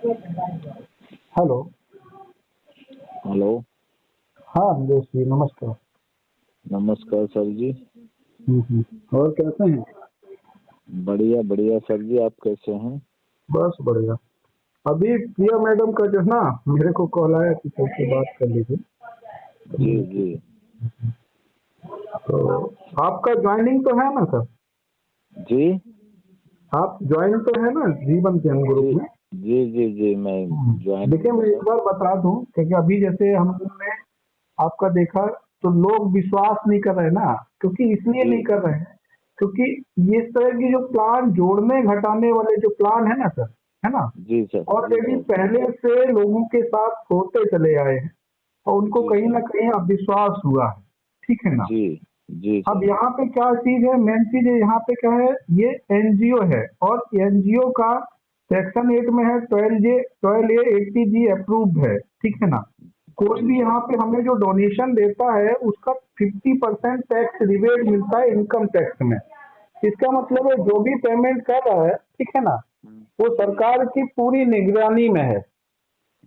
Hello. Hello. हाँ निलेश जी, नमस्कार। नमस्कार सर जी। और कैसे हैं? बढ़िया बढ़िया सर जी, आप कैसे हैं? बस बढ़िया। अभी प्रिया मैडम का जो है ना, मेरे को कॉल आया कि कैसे बात कर लीजिए। जी जी तो आपका ज्वाइनिंग तो है ना सर? जी आप ज्वाइन तो है ना जीवन के ग्रुप जी में? जी मैं ज्वाइन देखिए, हूँ मैं एक सर। बार बता दूं, क्योंकि अभी जैसे हमने आपका देखा, तो लोग विश्वास नहीं कर रहे ना, क्योंकि इसलिए जी नहीं कर रहे हैं क्योंकि ये इस तरह की जो प्लान जोड़ने घटाने वाले जो प्लान है ना सर, है ना, जी सर जी ऑलरेडी सर पहले से लोगों के साथ होते चले आए हैं और उनको जी कहीं सर ना कहीं अविश्वास हुआ है। ठीक है ना? जी जी अब सर यहाँ पे क्या चीज है, मेन चीज है यहाँ पे क्या है, ये एनजीओ है और एनजीओ का सेक्शन 8 में है, 12A 80G अप्रूव्ड है। ठीक है ना? कोई जी भी सर यहाँ पे हमें जो डोनेशन देता है उसका 50% टैक्स रिबेट मिलता है इनकम टैक्स में। इसका मतलब है जो भी पेमेंट कर रहा है, ठीक है ना, वो जी सरकार की पूरी निगरानी में है।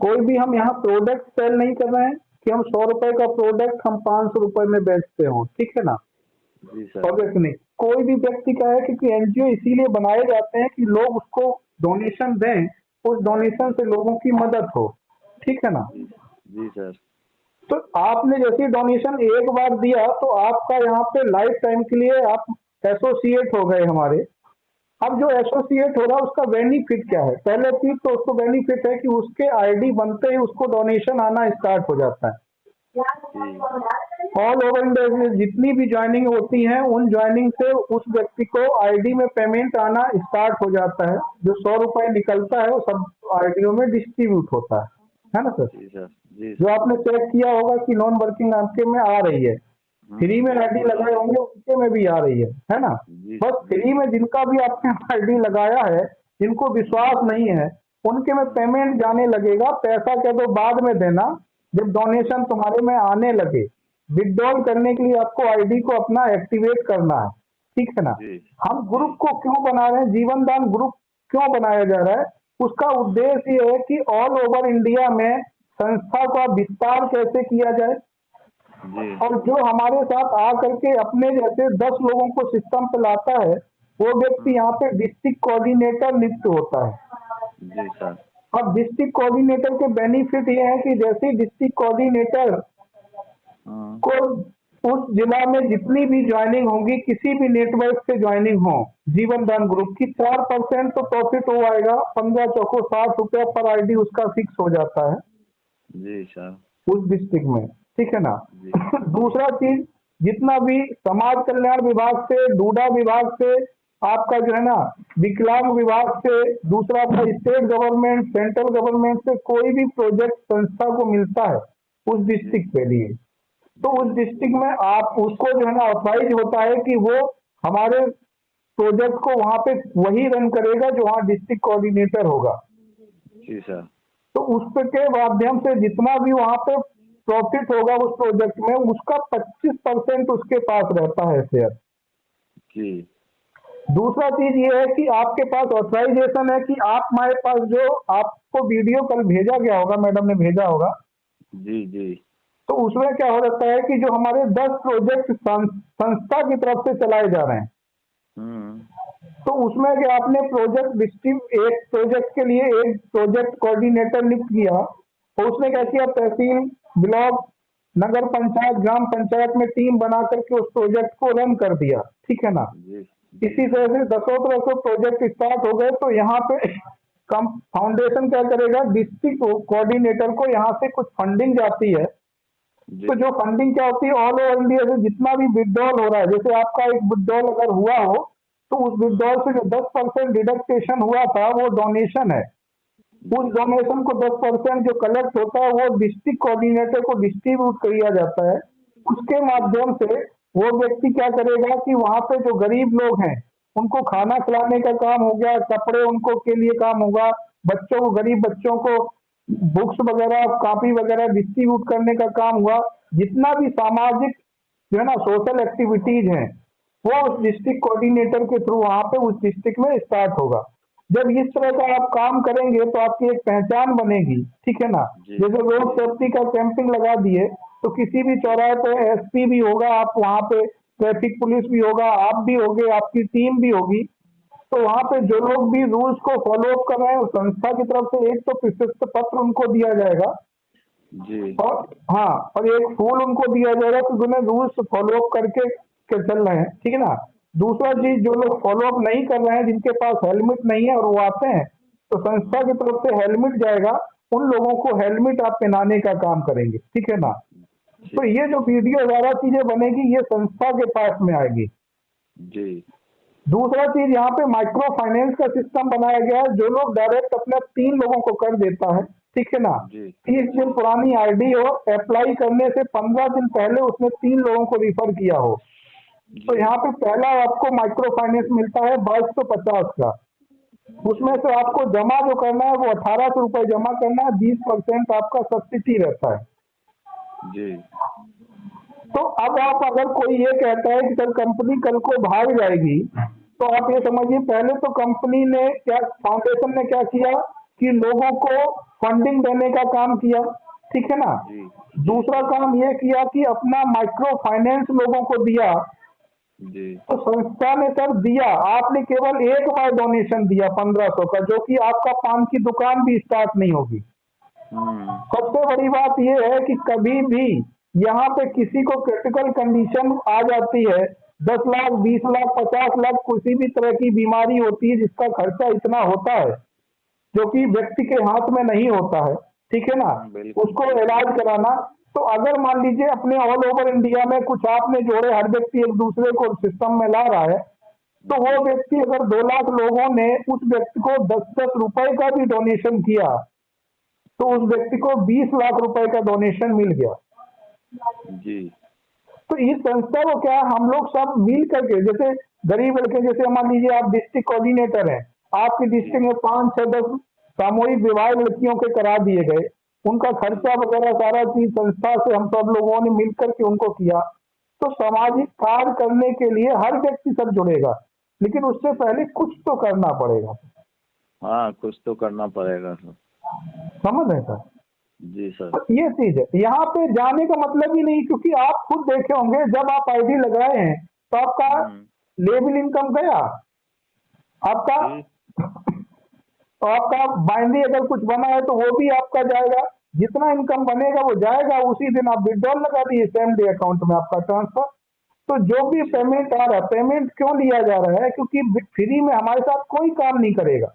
कोई जी भी हम यहाँ प्रोडक्ट सेल नहीं कर रहे हैं कि हम 100 रुपए का प्रोडक्ट हम 500 रुपए में बेचते हो। ठीक है ना? जी सर प्रोडक्ट नहीं, कोई भी व्यक्ति का है, क्योंकि एनजीओ इसीलिए बनाए जाते हैं कि लोग उसको डोनेशन दें, उस डोनेशन से लोगों की मदद हो। ठीक है ना? जी जी सर तो आपने जैसे डोनेशन एक बार दिया तो आपका यहाँ पे लाइफ टाइम के लिए आप एसोसिएट हो गए हमारे। अब जो एसोसिएट हो रहा है उसका बेनिफिट क्या है? पहले चीज तो उसको बेनिफिट है कि उसके आईडी बनते ही उसको डोनेशन आना स्टार्ट हो जाता है। जी ऑल ओवर इंडिया में जितनी भी ज्वाइनिंग होती हैं, उन ज्वाइनिंग से उस व्यक्ति को आईडी में पेमेंट आना स्टार्ट हो जाता है। जो 100 रुपए निकलता है वो सब आईडियो में डिस्ट्रीब्यूट होता है ना सर? जी सर जी जो सर। आपने चेक किया होगा कि नॉन वर्किंग आपके में आ रही है, फ्री में आईडी बिल्कुल आ लगाए रही होंगे उनके में भी आ रही है ना? जी बस जी फ्री में जिनका भी आपने आईडी लगाया है, जिनको हम्म, विश्वास नहीं है, उनके में हम्म, पेमेंट जाने लगेगा। पैसा क्या तो बाद में देना, जब डोनेशन तुम्हारे में आने लगे। विड्रॉल करने के लिए आपको आईडी को अपना एक्टिवेट करना है। ठीक है ना? जी हम जी ग्रुप को क्यों बना रहे हैं, जीवन दान ग्रुप क्यों बनाया जा रहा है? उसका उद्देश्य ये है कि ऑल ओवर इंडिया में संस्था का विस्तार कैसे किया जाए, जी और जो हमारे साथ आ करके अपने जैसे 10 लोगों को सिस्टम पे लाता है, वो व्यक्ति हम्म, यहाँ पे डिस्ट्रिक्ट कोऑर्डिनेटर नियुक्त होता है। जी सर अब डिस्ट्रिक्ट कोऑर्डिनेटर के बेनिफिट ये है कि जैसे डिस्ट्रिक्ट कोऑर्डिनेटर हाँ को उस जिला में जितनी भी ज्वाइनिंग होंगी, किसी भी नेटवर्क से ज्वाइनिंग हो जीवन दान जी ग्रुप की, 4% तो प्रॉफिट हो आएगा। 15 चौको 60 रुपया पर आईडी उसका फिक्स हो जाता है जी सर उस डिस्ट्रिक्ट में। ठीक है ना? जी जी दूसरा चीज, जितना भी समाज कल्याण विभाग से, डूडा विभाग से, आपका जो है ना विकलांग विभाग से, दूसरा आपका स्टेट गवर्नमेंट, सेंट्रल गवर्नमेंट से कोई भी प्रोजेक्ट संस्था को मिलता है उस जी डिस्ट्रिक्ट के लिए, तो जी उस डिस्ट्रिक्ट में आप उसको जो है ना ऑथराइज होता है कि वो हमारे प्रोजेक्ट को वहां पे वही रन करेगा जो वहाँ डिस्ट्रिक्ट कोऑर्डिनेटर होगा। जी सर तो उसके माध्यम से जितना भी वहां पे प्रॉफिट होगा उस प्रोजेक्ट में, उसका 25% उसके पास रहता है शेयर। जी दूसरा चीज ये है कि आपके पास ऑथराइजेशन है कि आप हमारे पास जो आपको वीडियो कल भेजा गया होगा, मैडम ने भेजा होगा, जी जी तो उसमें क्या हो जाता है कि जो हमारे 10 प्रोजेक्ट संस्था की तरफ से चलाए जा रहे हैं, हम्म तो उसमें कि आपने प्रोजेक्ट डिस्ट्रिक्ट, एक प्रोजेक्ट के लिए एक प्रोजेक्ट कोऑर्डिनेटर नियुक्त किया, तो उसने क्या जी किया, तहसील, ब्लॉक, नगर पंचायत, ग्राम पंचायत में टीम बना करके उस प्रोजेक्ट को रन कर दिया। ठीक है ना? जी जी इसी सर तरह से दसों तरह से प्रोजेक्ट स्टार्ट हो गए, तो यहाँ पे कम फाउंडेशन क्या करेगा, डिस्ट्रिक्ट कोऑर्डिनेटर को यहाँ से कुछ फंडिंग जाती है। जी तो जो फंडिंग क्या होती है, ऑल ओवर इंडिया से जितना भी विड्रॉल हो रहा है, जैसे आपका एक विड्रॉल अगर हुआ हो, तो उस हम्म, विड्रॉल से जो 10% डिडक्टेशन हुआ था वो डोनेशन है। उस जी सर डोनेशन को 10% जो कलेक्ट होता है वो डिस्ट्रिक्ट कोऑर्डिनेटर को डिस्ट्रीब्यूट किया जाता है। उसके जी माध्यम से वो व्यक्ति क्या करेगा कि वहां पे जो गरीब लोग हैं उनको खाना खिलाने का काम हो गया, कपड़े उनको के लिए काम होगा, बच्चों को, गरीब बच्चों को बुक्स वगैरह, कॉपी वगैरह डिस्ट्रीब्यूट करने का काम हुआ। जितना भी सामाजिक जो है ना सोशल एक्टिविटीज हैं, वो उस डिस्ट्रिक्ट कोऑर्डिनेटर के थ्रू वहां पे उस डिस्ट्रिक्ट में स्टार्ट होगा। जब इस तरह का आप काम करेंगे तो आपकी एक पहचान बनेगी, ठीक है ना। जी जैसे रोड जी सेफ्टी का कैंपिंग लगा दिए तो किसी भी चौराहे पे एसपी भी होगा, आप वहाँ पे ट्रैफिक पुलिस भी होगा, आप भी होगे, आपकी टीम भी होगी। तो वहाँ पे जो लोग भी रूल्स को फॉलो अप कर रहे हैं, उस संस्था की तरफ से एक तो प्रशस्ति पत्र उनको दिया जाएगा, जी और हाँ, और एक फूल उनको दिया जाएगा कि उन्हें रूल्स फॉलो अप करके के चल रहे हैं, ठीक है ना। दूसरा जी चीज, जो लोग फॉलो अप नहीं कर रहे हैं, जिनके पास हेलमेट नहीं है और वो आते हैं, तो संस्था की तरफ से हेलमेट जाएगा, उन लोगों को हेलमेट आप पहनाने का काम करेंगे, ठीक है ना। तो ठीक ये जो वीडियो वगैरह चीजें बनेगी, ये संस्था के पास में आएगी। जी दूसरा चीज, यहाँ पे माइक्रो फाइनेंस का सिस्टम बनाया गया है। जो लोग डायरेक्ट अपने 3 लोगों को कर देता है, ठीक है ना, जी 30 दिन जी पुरानी आईडी हो, अप्लाई करने से 15 दिन पहले उसने 3 लोगों को रिफर किया हो, तो जी यहाँ पे पहला आपको माइक्रो फाइनेंस मिलता है 2250 का। उसमें जी से आपको जमा जो करना है वो 1800 रुपए जमा करना है, 20% आपका सब्सिडी रहता है। जी तो अब आप, अगर कोई ये कहता है कि सर कंपनी कल को भाग जाएगी, तो आप ये समझिए, पहले तो कंपनी ने क्या, फाउंडेशन ने क्या किया कि लोगों को फंडिंग देने का काम किया, ठीक है ना। जी जी दूसरा जी काम ये किया कि अपना माइक्रो फाइनेंस लोगों को दिया। जी तो संस्था ने सर दिया, आपने केवल एक बार डोनेशन दिया 1500 का, जो कि आपका पान की दुकान भी स्टार्ट नहीं होगी। हम्म सबसे बड़ी बात यह है कि कभी भी यहाँ पे किसी को क्रिटिकल कंडीशन आ जाती है, 10 लाख, 20 लाख, 50 लाख, किसी भी तरह की बीमारी होती है जिसका खर्चा इतना होता है, जो कि व्यक्ति के हाथ में नहीं होता है, ठीक है ना, बिल्कुल उसको बिल्कुल इलाज कराना। तो अगर मान लीजिए अपने ऑल ओवर इंडिया में कुछ आपने जोड़े, हर व्यक्ति एक दूसरे को सिस्टम में ला रहा है, तो वो जी व्यक्ति, अगर 2 लाख लोगों ने उस व्यक्ति को 10-10 रुपए का भी डोनेशन किया, तो उस व्यक्ति को 20 लाख रुपए का डोनेशन मिल गया। जी तो इस संस्था को क्या, हम लोग सब मिल करके, जैसे गरीब लड़के, जैसे मान लीजिए आप डिस्ट्रिक्ट कोऑर्डिनेटर हैं, आपकी जी डिस्ट्रिक्ट में 5 6 10 सामूहिक विवाह लड़कियों के करा दिए गए, उनका जी खर्चा वगैरह सारा चीज संस्था से हम सब लोगों ने मिल करके उनको किया। तो सामाजिक कार्य करने के लिए हर व्यक्ति सब जुड़ेगा, लेकिन उससे पहले कुछ तो करना पड़ेगा। हाँ, कुछ तो करना पड़ेगा सर। समझ रहे सर। जी सर। तो ये चीज है, यहाँ पे जाने का मतलब ही नहीं, क्योंकि आप खुद देखे होंगे, जब आप आईडी लगाए हैं तो आपका हम्म लेबल इनकम गया, आपका जी तो आपका बाइंडी अगर कुछ बना है तो वो भी आपका जाएगा, जितना इनकम बनेगा वो जाएगा, उसी दिन आप विड्रॉल लगा दिए, सेम डे अकाउंट में आपका ट्रांसफर। तो जो भी जी पेमेंट आ रहा है, पेमेंट क्यों लिया जा रहा है, क्योंकि फ्री में हमारे साथ कोई काम नहीं करेगा।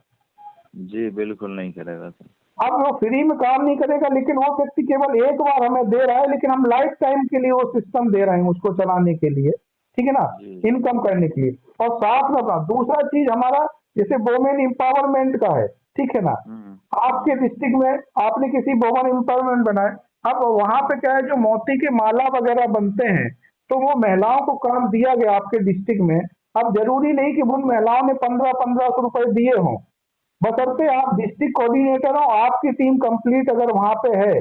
जी बिल्कुल नहीं करेगा सर। अब वो फ्री में काम नहीं करेगा, लेकिन वो व्यक्ति केवल एक बार हमें दे रहा है, लेकिन हम लाइफ टाइम के लिए वो सिस्टम दे रहे हैं उसको चलाने के लिए, ठीक है ना, जी इनकम करने के लिए। और साथ में अपना दूसरा चीज हमारा, जैसे वोमेन एम्पावरमेंट का है, ठीक है ना। आपके हम्म डिस्ट्रिक्ट में आपने किसी वोमेन एम्पावरमेंट बनाए, अब वहां पे क्या है, जो मोती के माला वगैरह बनते हैं, तो वो महिलाओं को काम दिया गया आपके डिस्ट्रिक्ट में। अब जरूरी नहीं कि उन महिलाओं ने 1500-1500 रुपए दिए हों, बशर्ते हम्म आप डिस्ट्रिक्ट कोऑर्डिनेटर हो, आपकी टीम कंप्लीट अगर वहां पे है,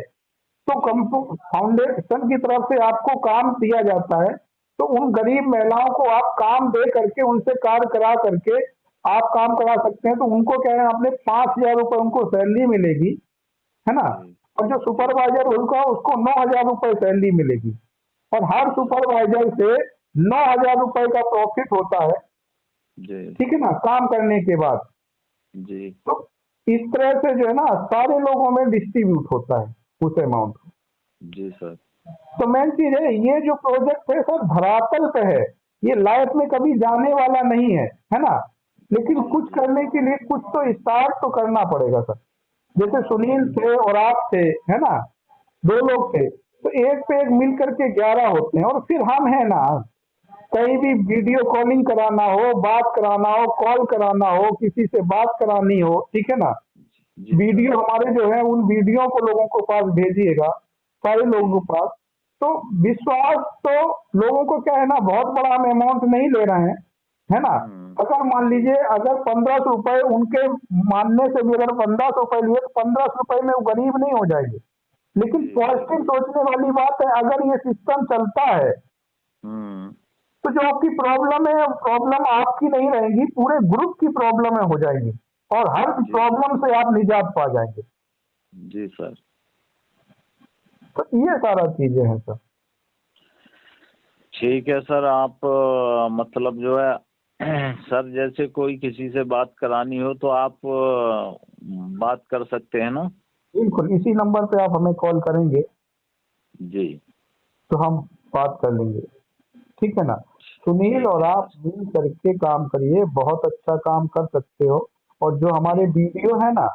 तो जी फाउंडेशन की तरफ से आपको काम दिया जाता है। तो उन गरीब महिलाओं को आप काम दे करके, उनसे कार्य करा करके आप काम करा सकते हैं। तो उनको क्या है, अपने 5000 रुपए उनको सैलरी मिलेगी, है ना। जी और जो जी सुपरवाइजर होगा उसको 9000 रुपए सैलरी मिलेगी, और हर अच्छा सुपरवाइजर से 9000 रुपए का प्रॉफिट होता है, जी ठीक है ना, काम करने के बाद। जी तो इस तरह से जो है ना, सारे लोगों में डिस्ट्रीब्यूट होता है उस अमाउंट। जी सर। तो मेन चीज है, ये जो प्रोजेक्ट है सर धरातल पे है, ये लाइफ में कभी जाने वाला नहीं है ना। लेकिन जी कुछ जी करने के लिए कुछ तो स्टार्ट तो करना पड़ेगा सर। जैसे सुनील थे और आप थे, है ना, 2 लोग थे, तो एक पे एक मिल करके 11 होते हैं, और फिर हम है ना, कहीं भी वीडियो कॉलिंग कराना हो, बात कराना हो, कॉल कराना हो, किसी से बात करानी हो, ठीक है ना, जी सर। वीडियो हमारे जो है, उन वीडियो को लोगों को पास भेजिएगा, सारे जी लोगों के पास। तो विश्वास तो लोगों को क्या है ना, बहुत बड़ा हम अमाउंट नहीं ले रहे हैं, है ना। अगर मान जी लीजिए, अगर 1500 रुपए उनके मानने से भी अगर 1500 रुपए लिए, तो 1500 रुपए में वो गरीब नहीं हो जाएंगे। लेकिन जी पॉजिटिव बिल्कुल। सोचने वाली बात है, अगर ये सिस्टम चलता है, हम्म तो जो आपकी प्रॉब्लम है, प्रॉब्लम आपकी नहीं रहेगी, पूरे ग्रुप की प्रॉब्लम हो जाएगी, और हर प्रॉब्लम से आप निजात पा जाएंगे। जी सर। तो ये सारा चीजें हैं सर। ठीक है सर। आप मतलब जो है सर, जैसे कोई किसी से बात करानी हो तो आप बात कर सकते हैं ना? बिल्कुल, इसी नंबर पे आप हमें कॉल करेंगे जी। तो हम बात कर लेंगे, ठीक है ना। सुनील और आप मिल करके काम करिए, बहुत अच्छा काम कर सकते हो। और जो हमारे वीडियो है ना,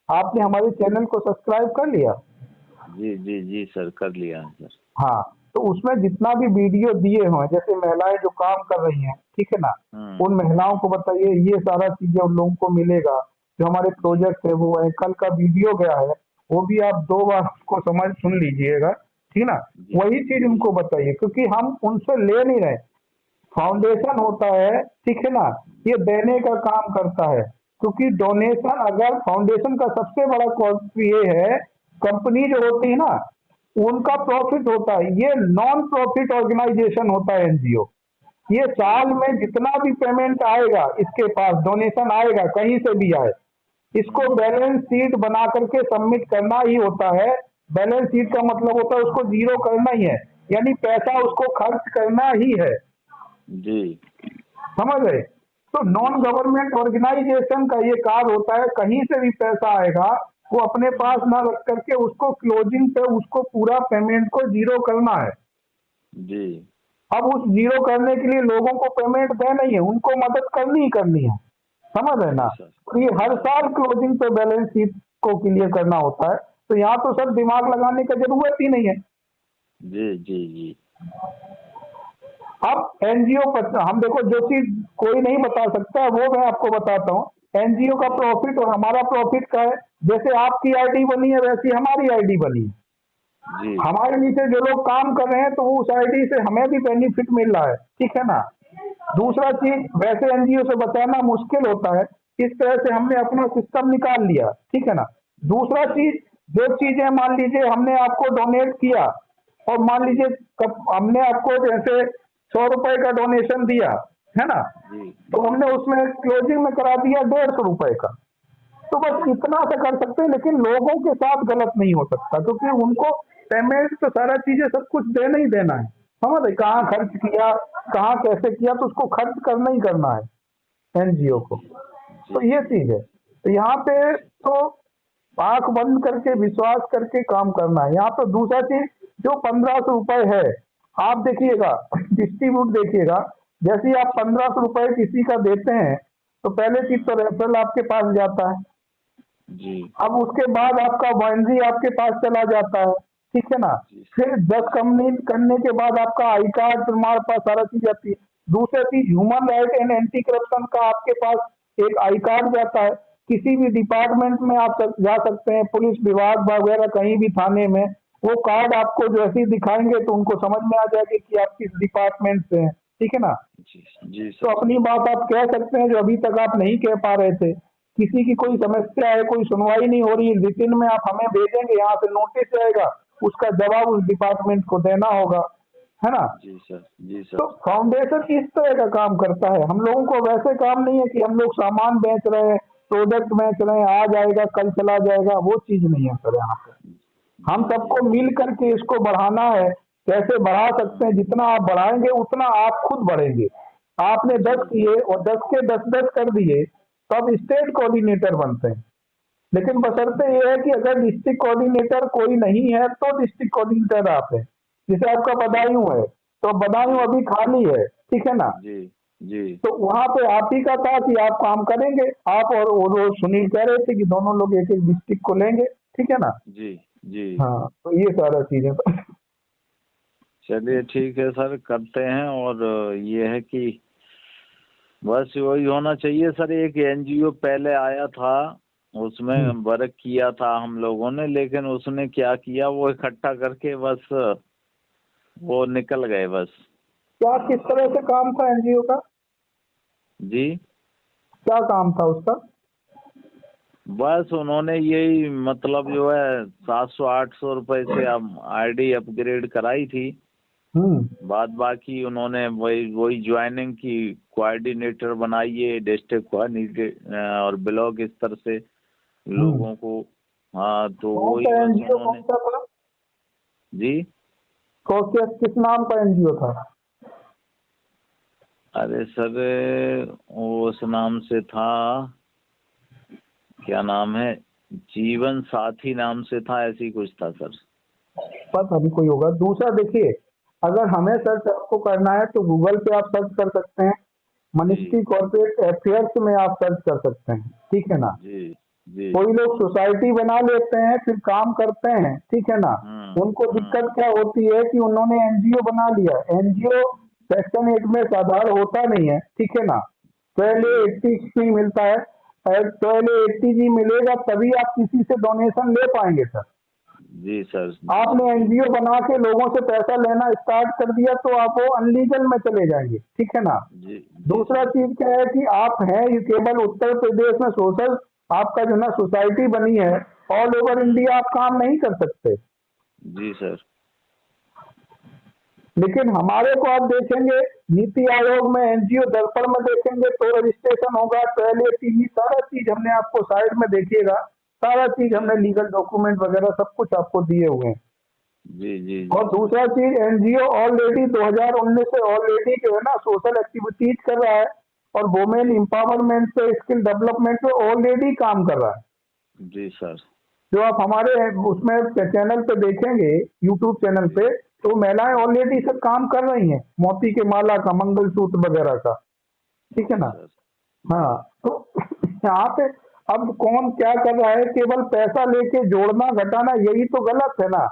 आपने हमारे चैनल को सब्सक्राइब कर लिया? जी जी जी सर, कर लिया है सर। हाँ, तो उसमें जितना भी वीडियो दिए हुए हैं, जैसे महिलाएं जो काम कर रही हैं, ठीक है ना, उन महिलाओं को बताइए, ये सारा चीजें उन लोगों को मिलेगा। जो हमारे प्रोजेक्ट है वो है, कल का वीडियो गया है, वो भी आप 2 बार उसको समझ सुन लीजिएगा, ठीक है ना। वही चीज उनको बताइए, क्योंकि हम उनसे ले नहीं रहे। फाउंडेशन होता है, ठीक है ना, ये देने का काम करता है। क्योंकि डोनेशन, अगर फाउंडेशन का सबसे बड़ा कॉस्ट ये है, कंपनी जो होती है ना, उनका प्रॉफिट होता है। ये नॉन प्रॉफिट ऑर्गेनाइजेशन होता है, एनजीओ। ये साल में जितना भी पेमेंट आएगा, इसके पास डोनेशन आएगा, कहीं से भी आए, इसको बैलेंस शीट बना करके सबमिट करना ही होता है। बैलेंस शीट का मतलब होता है उसको जीरो करना ही है, यानी पैसा उसको खर्च करना ही है। जी। समझ गए? तो नॉन गवर्नमेंट ऑर्गेनाइजेशन का ये कार्य होता है, कहीं से भी पैसा आएगा वो अपने पास ना रख करके उसको क्लोजिंग पे उसको पूरा पेमेंट को जीरो करना है। जी। अब उस जीरो करने के लिए लोगों को पेमेंट देना ही है, उनको मदद करनी ही करनी है। समझ रहे ना? तो ये हर साल क्लोजिंग पे बैलेंस शीट को क्लियर करना होता है। तो यहाँ तो सर दिमाग लगाने की जरूरत ही नहीं है। जी जी जी। अब एनजीओ पर हम देखो, जो चीज कोई नहीं बता सकता वो मैं आपको बताता हूँ। एनजीओ का प्रॉफिट और हमारा प्रॉफिट का है। जैसे आपकी आईडी बनी है, वैसी हमारी आईडी बनी है। जी। हमारे नीचे जो लोग काम कर रहे हैं, तो उस आईडी से हमें भी बेनिफिट मिल रहा है, ठीक है ना। दूसरा चीज, वैसे एनजीओ से बचाना मुश्किल होता है, इस तरह से हमने अपना सिस्टम निकाल लिया, ठीक है ना। दूसरा चीज, जो चीजें मान लीजिए हमने आपको डोनेट किया, और मान लीजिए हमने आपको जैसे 100 रुपए का डोनेशन दिया, है ना, तो हमने उसमें क्लोजिंग में करा दिया 150 रुपए का। तो बस इतना सा कर सकते हैं, लेकिन लोगों के साथ गलत नहीं हो सकता, क्योंकि उनको पेमेंट तो सारा चीजें सब कुछ देना ही देना है। समझ रहे? कहाँ खर्च किया, कहाँ कैसे किया, तो उसको खर्च करना ही करना है एनजीओ को। तो ये चीज है। तो यहाँ पे तो आंख बंद करके विश्वास करके काम करना है। यहाँ पे दूसरा चीज, जो 1500 रुपए है, आप देखिएगा, डिस्ट्रीब्यूट देखिएगा। जैसे ही आप 1500 रुपए किसी का देते हैं, तो पहले चीज तो रेफरल आपके पास जाता है जी। अब उसके बाद आपका बाउंड्री आपके पास चला जाता है, ठीक है ना। फिर 10 कंपनी करने के बाद आपका आई कार्ड तुम्हारे पास सारा चीज आती है। दूसरा चीज, human right and anti corruption का आपके पास एक आई कार्ड जाता है। किसी भी डिपार्टमेंट में आप जा सकते हैं, पुलिस विभाग वगैरह, कहीं भी थाने में, वो कार्ड आपको जैसे ही दिखाएंगे तो उनको समझ में आ जाएगी कि आप किस डिपार्टमेंट से हैं, ठीक है ना। जी तो सर। अपनी बात आप कह सकते हैं, जो अभी तक आप नहीं कह पा रहे थे। किसी की कोई समस्या है, कोई सुनवाई नहीं हो रही, रिटन में आप हमें भेजेंगे, यहाँ से नोटिस जाएगा, उसका जवाब उस डिपार्टमेंट को देना होगा, है ना। जी सर। जी सर। तो फाउंडेशन इस तरह का काम करता है। हम लोगों को वैसे काम नहीं है कि हम लोग सामान बेच रहे हैं, प्रोडक्ट बेच रहे हैं, आज आएगा कल चला जाएगा, वो चीज नहीं है सर। यहाँ पे हम सबको मिल करके इसको बढ़ाना है। कैसे बढ़ा सकते हैं? जितना आप बढ़ाएंगे उतना आप खुद बढ़ेंगे। आपने 10 किए और 10 के 10-10 कर दिए, तो अब स्टेट कोऑर्डिनेटर बनते हैं। लेकिन बशर्ते ये है कि अगर डिस्ट्रिक्ट कोऑर्डिनेटर कोई नहीं है, तो डिस्ट्रिक्ट कोऑर्डिनेटर आप है। जैसे आपका बदायूं है, तो बदायूं अभी खाली है, ठीक है ना। जी जी। तो वहां पे आप ही का था कि आप काम करेंगे, आप और वो सुनील कह रहे थे कि दोनों लोग एक एक डिस्ट्रिक्ट को लेंगे, ठीक है ना। जी जी। हाँ, तो ये सारा चीजें चलिए ठीक है सर, करते हैं। और ये है कि बस वही होना चाहिए सर। एक एनजीओ पहले आया था, उसमें वर्क किया था हम लोगों ने, लेकिन उसने क्या किया, वो इकट्ठा करके बस वो निकल गए बस। क्या, किस तरह से काम था एनजीओ का? जी। क्या काम था उसका? बस उन्होंने यही मतलब जो है 700-800 रुपए से अब आईडी अपग्रेड कराई थी, बाद बाकी उन्होंने वही वही ज्वाइनिंग की, कोऑर्डिनेटर बनाइए, डिस्ट्रिक्ट कोऑर्डिनेटर और ब्लॉक स्तर से लोगों को। हाँ, तो कौन वही सा बस एनजीओ, उन्होंने। कौन सा था? जी, किस नाम का एनजीओ था? अरे सर, उस नाम से था, क्या नाम है, जीवन साथी नाम से था, ऐसी कुछ था सर। पता नहीं, कोई होगा। दूसरा देखिए, अगर हमें सर्च आपको करना है तो गूगल पे आप सर्च कर सकते हैं, जी मिनिस्ट्री कॉर्पोरेट अफेयर्स में आप सर्च कर सकते हैं, ठीक है ना। जी जी। कोई लोग सोसाइटी बना लेते हैं फिर काम करते हैं, ठीक है ना। उनको दिक्कत क्या होती है कि उन्होंने एनजीओ बना लिया, एनजीओ सेक्शन 8 में साधारण होता नहीं है, ठीक है ना। पहले जी 80 नहीं मिलता है, और पहले 80 जी मिलेगा तभी आप किसी से डोनेशन ले पाएंगे सर। जी सर। आपने एनजीओ बना के लोगों से पैसा लेना स्टार्ट कर दिया तो आप वो अनलीगल में चले जाएंगे, ठीक है ना। जी जी दूसरा सर। चीज क्या है कि आप हैं ये केवल उत्तर प्रदेश में सोशल, आपका जो ना सोसाइटी बनी है, ऑल ओवर इंडिया आप काम नहीं कर सकते। जी सर। लेकिन हमारे को आप देखेंगे नीति आयोग में, एनजीओ दर्पण में देखेंगे तो रजिस्ट्रेशन होगा, पहले टीवी, सारा चीज हमने आपको साइड में देखिएगा, सारा चीज हमने लीगल डॉक्यूमेंट वगैरह सब कुछ आपको दिए हुए हैं। जी जी और जी दूसरा चीज, एनजीओ ऑलरेडी 2019 से ऑलरेडी जो है ना सोशल एक्टिविटीज कर रहा है और वुमेन एम्पावरमेंट पे, स्किल डेवलपमेंट पे ऑलरेडी काम कर रहा है। जी सर। जो आप हमारे उसमें चैनल पे देखेंगे, यूट्यूब चैनल जी पे, तो महिलाएं ऑलरेडी सब काम कर रही हैं, मोती के माला का, मंगलसूत्र वगैरह का, ठीक है जी ना। सर। हाँ, तो यहाँ पे अब कौन क्या कर रहा है, केवल पैसा लेके जोड़ना घटाना, यही तो गलत है ना।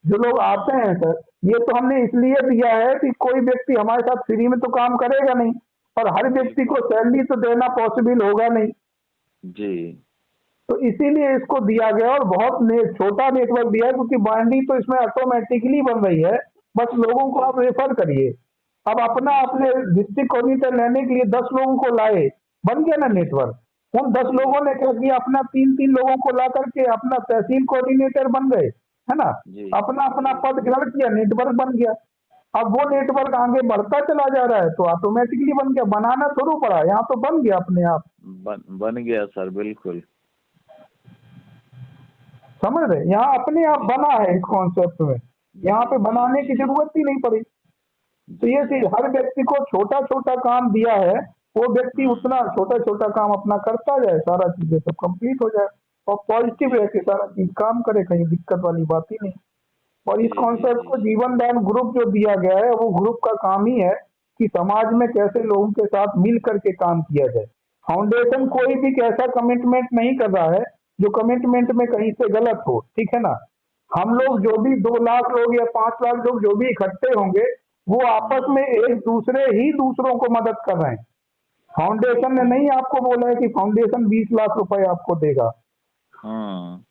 जो लोग आते हैं सर, ये तो हमने इसलिए दिया है कि कोई व्यक्ति हमारे साथ फ्री में तो काम करेगा नहीं, और हर व्यक्ति को बिल्कुल। सैलरी तो देना पॉसिबल होगा नहीं, जी तो इसीलिए इसको दिया गया। और बहुत छोटा नेटवर्क दिया है, क्योंकि बाइंडिंग तो इसमें ऑटोमेटिकली बन रही है, बस लोगों को जी आप रेफर करिए। अब अपना जी सर। अपने डिस्ट्रिक्ट कोऑर्डिनेटर लेने के लिए 10 लोगों को लाए, बन गया ना नेटवर्क। उन 10 जी लोगों ने क्या किया, अपना 3-3 लोगों को ला करके अपना तहसील कोऑर्डिनेटर बन गए, है ना। जी अपना अपना जी पद ग्रहण किया, नेटवर्क बन गया। अब वो जी नेटवर्क आगे बढ़ता चला जा रहा है तो ऑटोमेटिकली बन गया, बनाना शुरू पड़ा, यहाँ तो बन गया अपने आप। बन गया सर, बिल्कुल। समझ रहे, यहाँ अपने आप जी बना है इस कॉन्सेप्ट में, यहाँ जी पे जी बनाने जी की जरूरत ही नहीं पड़ी। तो जी ये सर। चीज हर व्यक्ति को छोटा छोटा काम दिया है, वो व्यक्ति उतना छोटा छोटा काम अपना करता जाए, सारा चीजें सब कंप्लीट हो जाए, और पॉजिटिव जी रह के सारा चीज काम करे, कहीं दिक्कत वाली बात ही नहीं। और इस जी जी कॉन्सेप्ट जी को जीवन दान ग्रुप जो दिया गया है, वो ग्रुप का काम ही है कि समाज में कैसे लोगों के साथ मिल करके काम किया जाए। फाउंडेशन कोई भी कैसा कमिटमेंट नहीं कर रहा है जो कमिटमेंट में कहीं से गलत हो, ठीक है ना। हम जी लोग सर। जो भी 2 लाख लोग या 5 लाख लोग जो भी इकट्ठे होंगे, वो आपस में एक दूसरे ही दूसरों को मदद कर रहे हैं। फाउंडेशन ने बिल्कुल। नहीं आपको बोला है कि फाउंडेशन 20 लाख रुपए आपको देगा, हाँ।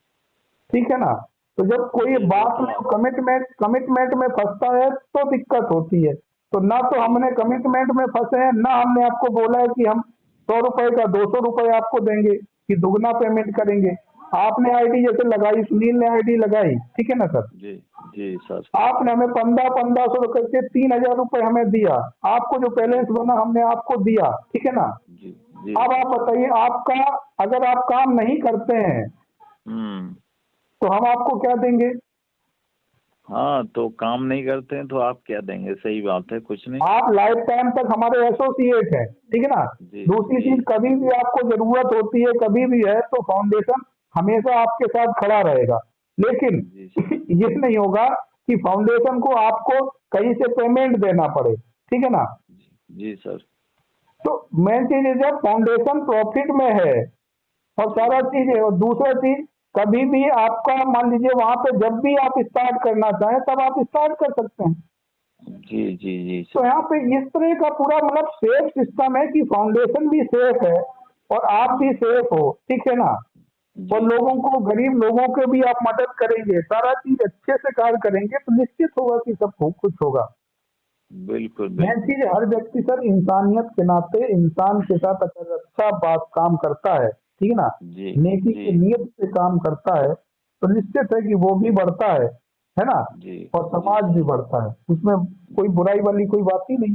ठीक है ना। तो जब कोई जी वो बात तो में कमिटमेंट कमिटमेंट में फंसता है तो दिक्कत होती है। तो ना तो जी हमने कमिटमेंट में फंसे हैं, ना हमने आपको बोला है कि हम 100 रुपए का 200 रुपए आपको देंगे कि दुगना पेमेंट करेंगे। आपने आईडी जैसे लगाई, सुनील ने आईडी लगाई, ठीक है ना सर। जी जी सर। आपने हमें 1500 करके 3000 रुपए हमें दिया, आपको जो जी बैलेंस बना हमने आपको दिया, ठीक है ना। जी जी अब सर। आप बताइए, आपका अगर आप काम नहीं करते हैं हम्म। तो हम आपको क्या देंगे? हाँ, तो काम नहीं करते हैं तो आप क्या देंगे, सही बात है, कुछ नहीं। आप लाइफ टाइम तक हमारे एसोसिएट हैं, ठीक है ना। जी दूसरी जी चीज, कभी भी आपको जरूरत होती है, कभी भी है, तो फाउंडेशन हमेशा आपके साथ खड़ा रहेगा। लेकिन जी सर। ये नहीं होगा कि फाउंडेशन को आपको कहीं से पेमेंट देना पड़े, ठीक है ना। जी सर। तो मेन चीज है, जब फाउंडेशन प्रॉफिट में है और जी सारा चीज है, और दूसरा चीज, कभी भी आपका मान लीजिए वहां पे जब भी आप स्टार्ट करना चाहें तब आप स्टार्ट कर सकते हैं। जी जी जी तो सर। यहाँ पे इस तरह का पूरा मतलब सेफ सिस्टम है कि फाउंडेशन भी सेफ है और आप भी सेफ हो, ठीक है ना। और जी लोगों को, गरीब लोगों के भी आप मदद करेंगे, सारा चीज अच्छे से कार्य करेंगे, तो निश्चित होगा कि सब कुछ होगा। बिल्कुल मेन बिल्कुल। चीज है, हर व्यक्ति सर इंसानियत के नाते इंसान के साथ अगर अच्छा बात काम करता है, ठीक है ना, जी नेकी जी की नीयत से काम करता है, तो निश्चित है कि वो भी बढ़ता है। है ना, जी और जी समाज भी बढ़ता है। उसमें कोई बुराई वाली कोई बात ही नहीं,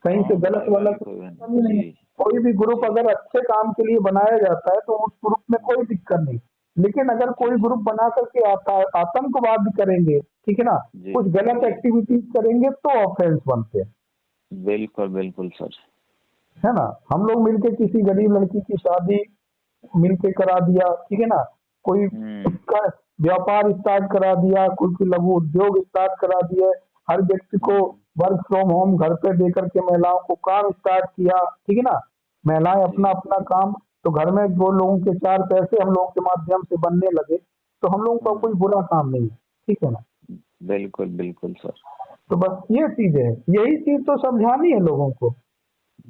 कहीं हाँ, से गलत बुराई वाला वाली कोई कोई बात सिस्टम ही नहीं। नहीं है। जी कोई भी ग्रुप जी अगर अच्छे काम के लिए बनाया जाता है तो उस ग्रुप में कोई दिक्कत नहीं, लेकिन अगर कोई जी ग्रुप बना करके आतंकवाद करेंगे, ठीक है ना, जी कुछ गलत जी एक्टिविटीज करेंगे तो ऑफेंस बनते हैं, बिल्कुल बिल्कुल सर। है ना। हम लोग मिलके किसी गरीब लड़की की शादी मिलके करा दिया, ठीक है ना, कोई हम्म। का व्यापार स्टार्ट करा दिया, कोई लघु उद्योग स्टार्ट करा दिया, हर व्यक्ति को हम्म। वर्क फ्रॉम होम घर पे दे करके महिलाओं को काम स्टार्ट किया, ठीक है ना, महिलाएं अपना जी। अपना काम, तो घर में दो लोगों के चार पैसे हम लोगों के माध्यम से बनने लगे, तो हम लोगों का कोई हम्म। बुरा काम नहीं है, ठीक है ना। बिल्कुल बिल्कुल सर। तो बस ये चीज है, यही चीज तो समझानी है लोगों को।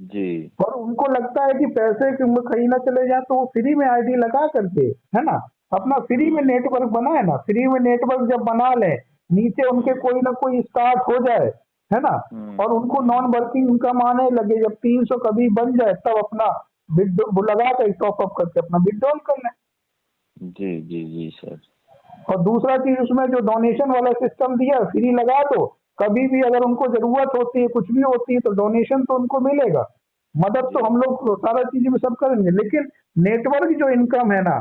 जी और उनको लगता है कि पैसे में कहीं ना चले जाए तो वो फ्री में आईडी लगा करके, है ना, अपना फ्री में हम्म। नेटवर्क बनाए ना, फ्री में नेटवर्क जब बना ले, नीचे उनके हम्म। कोई ना कोई स्टार्ट हो जाए, है ना, और उनको नॉन वर्किंग इनकम आने लगे, जब 300 कभी बन जाए तब अपना वो लगा कर टॉप अप करके अपना विड्रॉल कर लें। जी जी जी सर। और दूसरा चीज उसमें जो डोनेशन वाला सिस्टम दिया फ्री लगा दो, कभी भी अगर उनको जरूरत होती है कुछ भी होती है तो डोनेशन तो उनको मिलेगा, मदद जी तो हम लोग सारा चीज में सब करेंगे, लेकिन नेटवर्क जो इनकम है ना,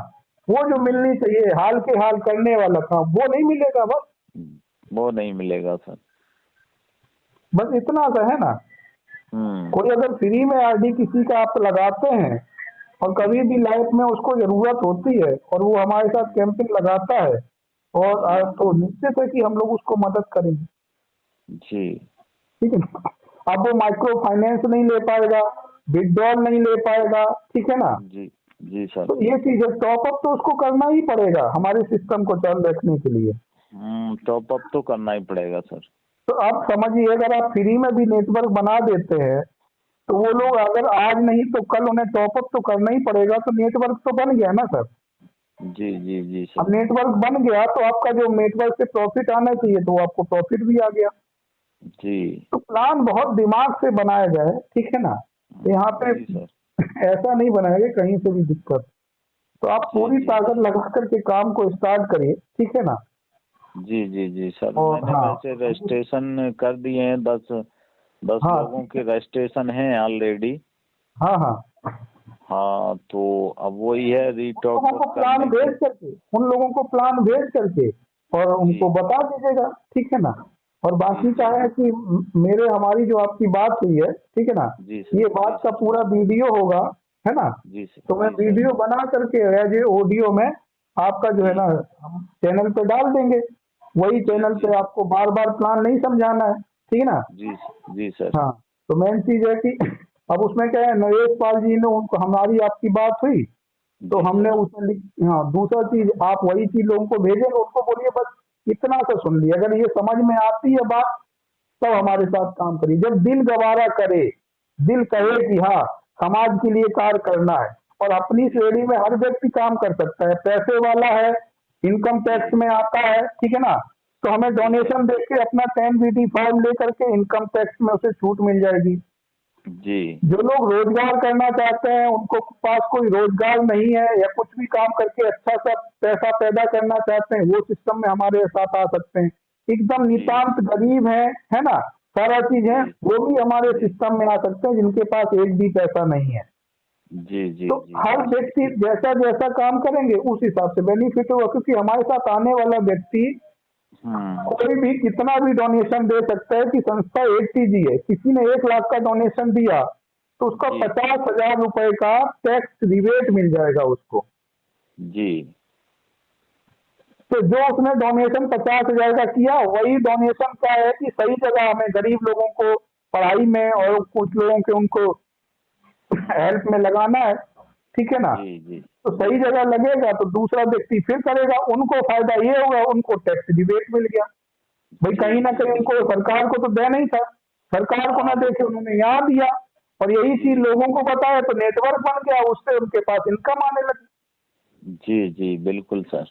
वो जो मिलनी चाहिए हाल के हाल करने वाला काम वो नहीं मिलेगा, बस वो नहीं मिलेगा सर। बस इतना सा है ना। हम्म। कोई अगर फ्री में आरडी किसी का आप लगाते हैं और कभी भी लाइफ में उसको जरूरत होती है और वो हमारे साथ हम्म। कैंपिंग लगाता है, और जी तो निश्चित है कि हम लोग उसको मदद करेंगे, जी ठीक है ना। अब वो माइक्रो फाइनेंस नहीं ले पाएगा, विड्रॉल नहीं ले पाएगा, ठीक है ना, जी जी सर। तो ये चीज है, टॉप अप तो उसको करना ही पड़ेगा हमारे सिस्टम को चालू रखने के लिए। टॉप अप तो करना ही पड़ेगा सर। तो आप समझिए, अगर आप फ्री में भी नेटवर्क बना देते हैं तो वो लोग अगर आज नहीं तो कल उन्हें टॉप अप तो करना ही पड़ेगा, तो नेटवर्क तो बन गया ना सर। जी जी जी अब सर। नेटवर्क बन गया तो आपका जो नेटवर्क से प्रॉफिट आना चाहिए तो आपको प्रॉफिट भी आ गया। जी तो प्लान बहुत दिमाग से बनाया जाए, ठीक है ना, यहाँ पे जी सर। ऐसा नहीं बनाएंगे कहीं से भी दिक्कत, तो आप जी पूरी जी ताकत जी लगा करके काम को स्टार्ट करिए, ठीक है ना। जी जी जी सर। और मैंने हाँ, वैसे रजिस्ट्रेशन कर दिए हैं, 10 हाँ, लोगों के रजिस्ट्रेशन हैं ऑलरेडी। हाँ, हाँ, हाँ, तो अब वही है उन लोगों रीटॉप अप को प्लान करने की। भेज करके उन लोगों को प्लान भेज करके और जी उनको बता दीजिएगा, ठीक है ना। और जी बाकी क्या जी है कि मेरे हमारी जो आपकी बात हुई है, ठीक है ना, जी सर। ये जी बात का सर। पूरा वीडियो होगा, है ना, जी सर। तो मैं जी सर। वीडियो बना करके एज ए ऑडियो में आपका जो है जी ना हम चैनल पे डाल देंगे, वही जी चैनल जी पे आपको बार बार प्लान नहीं समझाना है, ठीक है ना। जी जी सर। हाँ, तो मेन चीज है कि अब उसमें क्या है, नरेश पाल जी ने उनको हमारी आपकी बात हुई तो जी हमने सर। उसमें हाँ, दूसरा चीज आप वही चीज लोगों को भेजेंगे, उनको बोलिए बस इतना सा सुन लिया, अगर ये समझ में आती है बात तब हमारे साथ काम करिए, जब दिल गवारा करे, दिल कहे जी कि हाँ समाज के लिए कार्य करना है, और अपनी जी श्रेणी में हर व्यक्ति काम कर सकता है, पैसे वाला है, इनकम जी टैक्स में आता है, ठीक है ना, तो हमें जी सर। डोनेशन देके अपना 10BT फॉर्म लेकर के इनकम टैक्स में उसे छूट मिल जाएगी। जी जो लोग रोजगार करना चाहते हैं उनको पास कोई रोजगार नहीं है या कुछ भी काम करके अच्छा सा पैसा पैदा करना चाहते हैं वो सिस्टम में हमारे साथ आ सकते हैं। एकदम जी नितांत गरीब है ना, सारा चीज है, जी वो भी हमारे जी सिस्टम में आ सकते हैं जिनके पास एक भी पैसा नहीं है। जी जी तो जी हर जी सर। व्यक्ति जैसा जैसा काम करेंगे उस हिसाब से बेनिफिट होगा, क्योंकि हमारे साथ आने वाला व्यक्ति हम्म। कोई भी कितना भी डोनेशन दे सकता है कि संस्था एक चीज ही है, किसी ने 1 लाख का डोनेशन दिया तो उसका जी 50,000 रुपए का टैक्स रिबेट मिल जाएगा उसको। जी तो जो उसने डोनेशन 50,000 का किया वही डोनेशन क्या है कि सही जगह हमें गरीब लोगों को पढ़ाई में और कुछ लोगों के उनको हेल्प में लगाना है, ठीक है ना, जी जी तो जी सही सर। जगह लगेगा तो दूसरा व्यक्ति फिर करेगा, उनको फायदा ये होगा उनको टैक्स रिबेट मिल गया। भाई जी कहीं ना जी कहीं उनको बिल्कुल। सरकार को तो देना ही था, सरकार को ना हाँ देके उन्होंने यहाँ दिया, और यही जी चीज लोगों को बताया तो नेटवर्क बन गया, उससे उनके पास इनकम आने लगी। जी जी बिल्कुल सर।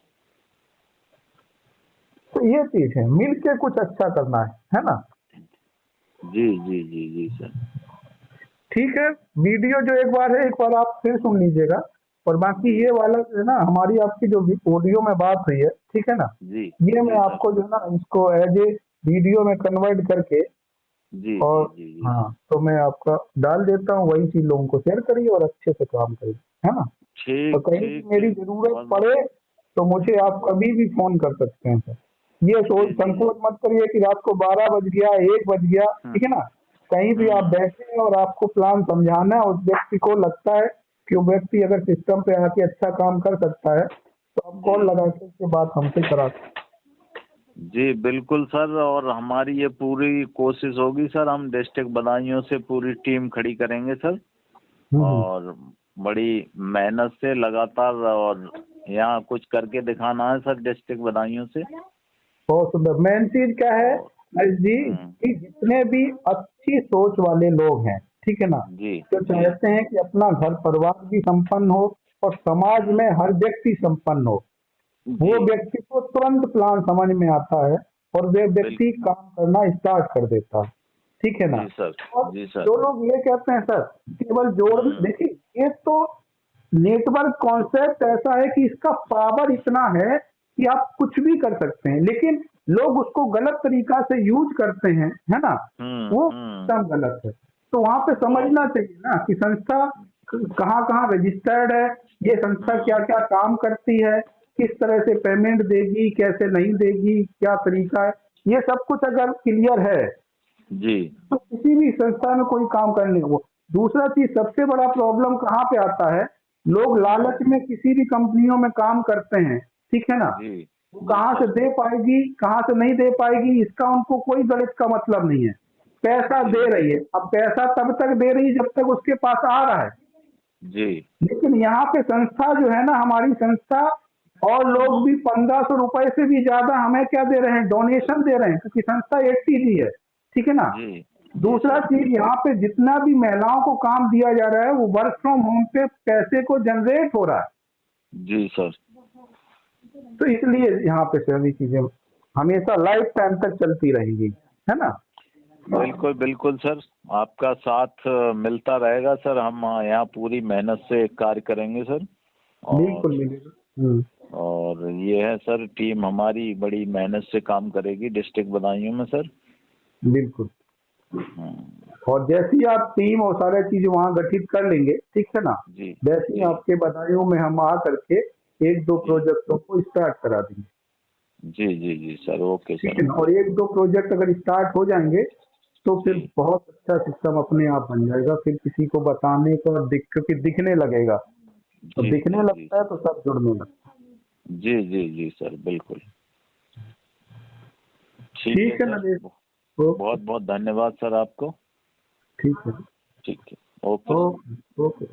तो ये चीज है, मिल के कुछ अच्छा करना है ना। जी जी जी जी सर। ठीक है, वीडियो जो एक बार है एक बार आप फिर सुन लीजिएगा, और बाकी ये वाला जो है ना, हमारी आपकी जो ऑडियो में बात हुई है, ठीक है ना, जी ये मैं जी सर। आपको जो है ना इसको एज ए वीडियो में कन्वर्ट करके जी जी और जी जी हाँ तो मैं आपका डाल देता हूँ, वही चीज लोगों को शेयर करिए और अच्छे से काम करिए, है ना। और ठीक कहीं भी ठीक मेरी ठीक। जरूरत बहुत बहुत। पड़े तो मुझे आप कभी भी फोन कर सकते हैं सर। ये सोच जी जी जी। संकोच मत करिए कि रात को 12 बज गया, 1 बज गया, ठीक है ना। कहीं भी आप हम्म। बैठे हैं और आपको प्लान समझाना है, उस व्यक्ति को लगता है कि वो व्यक्ति अगर सिस्टम पे आके अच्छा काम कर सकता है तो आप कॉल जी लगा के उससे बात हमसे करा सकते जी बिल्कुल सर, और हमारी ये पूरी कोशिश होगी सर, हम डिस्ट्रिक्ट बदायूं से पूरी टीम खड़ी करेंगे सर, हैं। और बड़ी मेहनत से लगातार, और यहाँ कुछ करके दिखाना है सर डिस्ट्रिक्ट बदायूं से। बहुत सुंदर। मेन चीज क्या है और महेश जी, कि जितने भी अच्छी सोच वाले लोग हैं, ठीक है ना, जी जो जी चाहते हैं कि अपना घर परिवार भी संपन्न हो और समाज में हर व्यक्ति संपन्न हो, जी वो व्यक्ति को तुरंत प्लान समझ में आता है और वे बिल व्यक्ति काम करना स्टार्ट कर देता है, ठीक है ना। जी सर। और जी सर। जो लोग ये कहते हैं सर केवल जोड़, देखिए ये तो नेटवर्क कॉन्सेप्ट ऐसा है कि इसका पावर इतना है कि आप कुछ भी कर सकते हैं, लेकिन लोग उसको गलत तरीका से यूज करते हैं, है ना, वो सिस्टम गलत है। तो वहां पे बहुत। समझना चाहिए ना कि संस्था कहाँ कहाँ रजिस्टर्ड है, ये संस्था क्या क्या काम करती है, किस तरह से पेमेंट देगी, कैसे नहीं देगी, क्या तरीका है, ये सब कुछ अगर क्लियर है जी तो किसी भी संस्था में कोई काम करने को। दूसरा चीज सबसे बड़ा प्रॉब्लम कहाँ पे आता है, लोग लालच में किसी भी कंपनियों में काम करते हैं, ठीक है ना, जी वो जी कहाँ से सर। दे पाएगी कहाँ से नहीं दे पाएगी इसका उनको कोई गणित का मतलब नहीं है। पैसा जी दे रही है, अब पैसा तब तक दे रही है जब तक उसके पास आ रहा है, जी। लेकिन यहाँ पे संस्था जो है ना, हमारी संस्था और लोग भी 1500 रुपए से भी ज्यादा हमें क्या दे रहे हैं, डोनेशन दे रहे हैं, क्योंकि संस्था एटीजी है, ठीक है ना। जी जी दूसरा सर। चीज यहाँ पे जितना भी महिलाओं को काम दिया जा रहा है वो वर्क फ्रॉम होम पे पैसे को जनरेट हो रहा है, जी सर। तो इसलिए यहाँ पे सभी चीजें हमेशा लाइफ टाइम तक चलती रहेंगी, है ना। बिल्कुल बिल्कुल सर, आपका साथ मिलता रहेगा सर, हम यहाँ पूरी मेहनत से कार्य करेंगे सर। बिल्कुल और मिलेगा। ये है सर, टीम हमारी बड़ी मेहनत से काम करेगी डिस्ट्रिक्ट बदायूं में सर। बिल्कुल। हम्म। और जैसी आप टीम और सारे चीज वहाँ गठित कर लेंगे, ठीक है ना, जी वैसे ही जी आपके बदायूं में हम आ करके एक दो जी प्रोजेक्टों को स्टार्ट करा देंगे, जी जी जी सर, ओके ठीक सर, है ना। ओके। और एक दो प्रोजेक्ट अगर स्टार्ट हो जाएंगे तो फिर जी बहुत अच्छा सिस्टम अपने आप बन जाएगा, फिर किसी को बताने को क्योंकि दिखने लगेगा, तो जी दिखने जी जी लगता है तो सब जुड़ने लगता जी जी जी सर, बिल्कुल। है। ठीक है ठीक है सर, नरेश। ओके। बहुत बहुत धन्यवाद सर आपको। ठीक है। ठीक है, ओके। Okay okay.